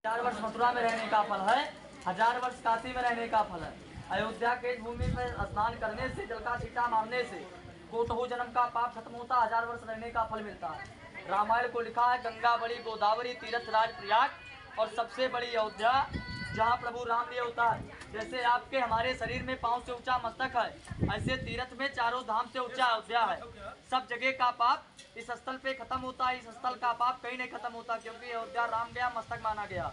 हजार वर्ष मथुरा में रहने का फल है, 1000 वर्ष काशी में रहने का फल है। अयोध्या के भूमि पर स्नान करने से, जल का छींटा मारने से कोटहु जन्म का पाप खत्म होता, 1000 वर्ष रहने का फल मिलता है। रामायण को लिखा है, गंगा बड़ी गोदावरी तीर्थ राज प्रयाग और सबसे बड़ी अयोध्या जहाँ प्रभु राम लिए अवतार। जैसे आपके हमारे शरीर में पाँव से ऊंचा मस्तक है, ऐसे तीर्थ में चारों धाम से ऊंचा अयोध्या है। सब जगह का पाप इस स्थल पे खत्म होता है, इस स्थल का पाप कहीं नहीं खत्म होता, क्योंकि अयोध्या राम गया मस्तक माना गया।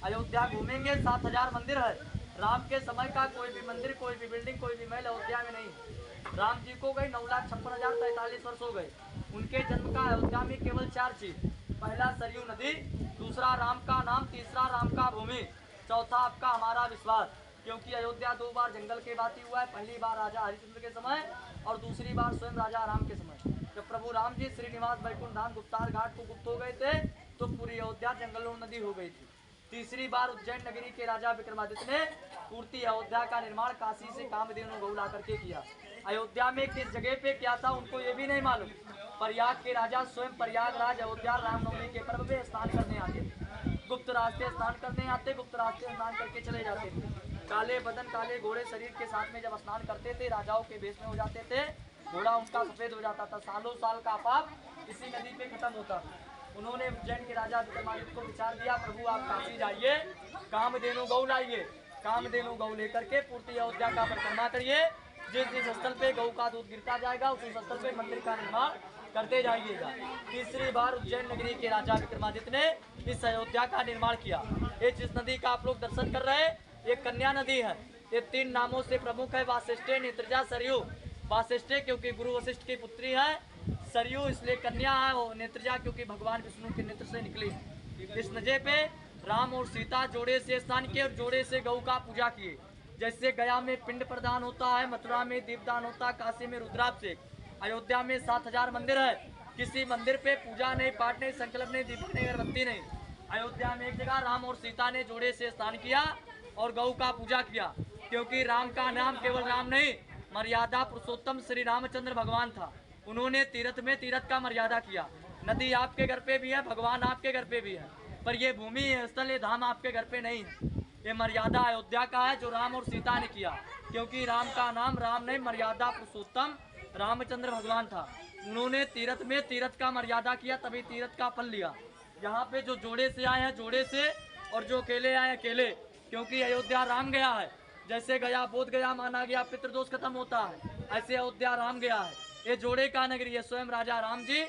अयोध्या घूमेंगे, 7000 मंदिर है। राम के समय का कोई भी मंदिर, कोई भी बिल्डिंग, कोई भी महल अयोध्या में नहीं है। राम जी को गए 9,56,043 वर्ष हो गए। उनके जन्म का अयोध्या में केवल 4 चीज, पहला सरयू नदी, दूसरा राम का नाम, तीसरा राम का भूमि, चौथा आपका हमारा विश्वास। क्योंकि अयोध्या 2 बार जंगल के बाती हुआ है, पहली बार राजा हरिश्चंद्र के समय और दूसरी बार स्वयं राजा राम के समय। जब प्रभु राम जी श्रीनिवास वैकुंठ धाम गुप्तार घाट को गुप्त हो गए थे तो पूरी अयोध्या जंगलों नदी हो गई थी। तीसरी बार उज्जैन नगरी के राजा विक्रमादित्य ने पूर्ति अयोध्या का निर्माण काशी से कामधेनु गौ ला करके किया। अयोध्या में किस जगह पे क्या था उनको ये भी नहीं मालूम। प्रयाग के राजा स्वयं प्रयागराज अयोध्या रामनवमी के पर्व में स्नान करने आते थे। गुप्त रास्ते स्नान करने आते, गुप्त रास्ते स्नान करके चले जाते थे। काले बदन काले घोड़े शरीर के साथ में जब स्नान करते थे, राजाओं के भेष में हो जाते थे, घोड़ा उनका सफेद हो जाता था। सालों साल का पाप इसी नदी पे खत्म होता था। उन्होंने उज्जैन के राजा विक्रमादित्य को विचार दिया, प्रभु आप काशी जाइए, कामधेनु गौ लाइए, कामधेनु गौ लेकर के पूर्ति अयोध्या का परिक्रमा करिए। जिस जिस स्थल पे गौ का दूध गिरता जाएगा उस स्थल पे मंदिर का निर्माण करते जाइएगा। तीसरी बार उज्जैन नगरी के राजा विक्रमादित्य ने इस अयोध्या का निर्माण किया। ये जिस नदी का आप लोग दर्शन कर रहे हैं ये कन्या नदी है। ये 3 नामों से प्रमुख है, वासिष्ठे, नेत्रजा, सरयू। वासिष्ठे क्योंकि गुरु वशिष्ठ की पुत्री है, सरयू इसलिए कन्या है, और नेत्रजा क्योंकि भगवान विष्णु के नेत्र से निकली। इस नदी पे राम और सीता जोड़े से स्नान किए और जोड़े से गौ का पूजा किए। जैसे गया में पिंड प्रदान होता है, मथुरा में दीपदान होता है, काशी में रुद्राभिषेक, अयोध्या में 7000 मंदिर है। किसी मंदिर पे पूजा नहीं, पाठ नहीं, संकल्प नहीं, दीपक नहीं, अगरबत्ती नहीं। अयोध्या में एक जगह राम और सीता ने जोड़े से स्नान किया और गौ का पूजा किया, क्योंकि राम का नाम केवल राम नहीं, मर्यादा पुरुषोत्तम श्री रामचंद्र भगवान था। उन्होंने तीर्थ में तीर्थ का मर्यादा किया। नदी आपके घर पे भी है, भगवान आपके घर पे भी है, पर ये भूमि स्थल ये धाम आपके घर पे नहीं है। ये मर्यादा अयोध्या का है जो राम और सीता ने किया, क्योंकि राम का नाम राम नहीं, मर्यादा पुरुषोत्तम रामचंद्र भगवान था। उन्होंने तीर्थ में तीर्थ का मर्यादा किया, तभी तीर्थ का फल लिया। यहाँ पे जो जोड़े से आए हैं जोड़े से, और जो अकेले आए अकेले, क्योंकि अयोध्या राम गया है। जैसे गया बोध गया माना गया पितृदोष खत्म होता है, ऐसे अयोध्या राम गया है। ये जोड़े का नगरी है। स्वयं राजा राम जी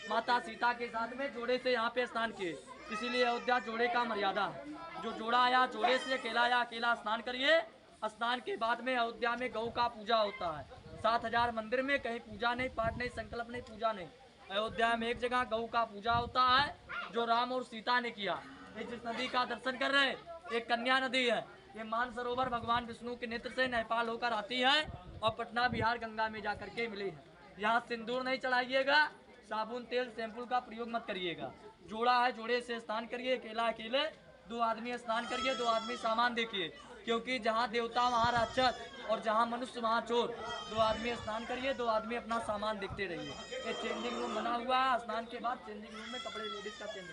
माता सीता के साथ में जोड़े से यहाँ पे स्नान किए, इसीलिए अयोध्या जोड़े का मर्यादा है। जो जोड़ा आया जोड़े से, अकेला आया अकेला स्नान करिए। स्नान के बाद में अयोध्या में गौ का पूजा होता है। 7000 मंदिर में कहीं पूजा नहीं, पाठ नहीं, संकल्प नहीं, पूजा नहीं। अयोध्या में एक जगह गौ का पूजा होता है जो राम और सीता ने किया। ये जिस नदी का दर्शन कर रहे हैं ये कन्या नदी है। ये मानसरोवर भगवान विष्णु के नेत्र से नेपाल होकर आती है और पटना बिहार गंगा में जाकर के मिली है। यहाँ सिंदूर नहीं चढ़ाइएगा, साबुन तेल शैम्पू का प्रयोग मत करिएगा। जोड़ा है जोड़े से स्नान करिए, अकेला अकेले, 2 आदमी स्नान करिए, 2 आदमी सामान देखिए, क्योंकि जहाँ देवता वहाँ राक्षस और जहाँ मनुष्य वहाँ चोर। 2 आदमी स्नान करिए, 2 आदमी अपना सामान देखते रहिए। ये चेंजिंग रूम बना हुआ है, स्नान के बाद चेंजिंग रूम में कपड़े लेडीज का चेंज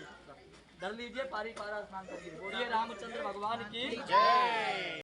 धर लीजिए, पारी पारा स्नान करिए। बोलिए रामचंद्र भगवान की जय।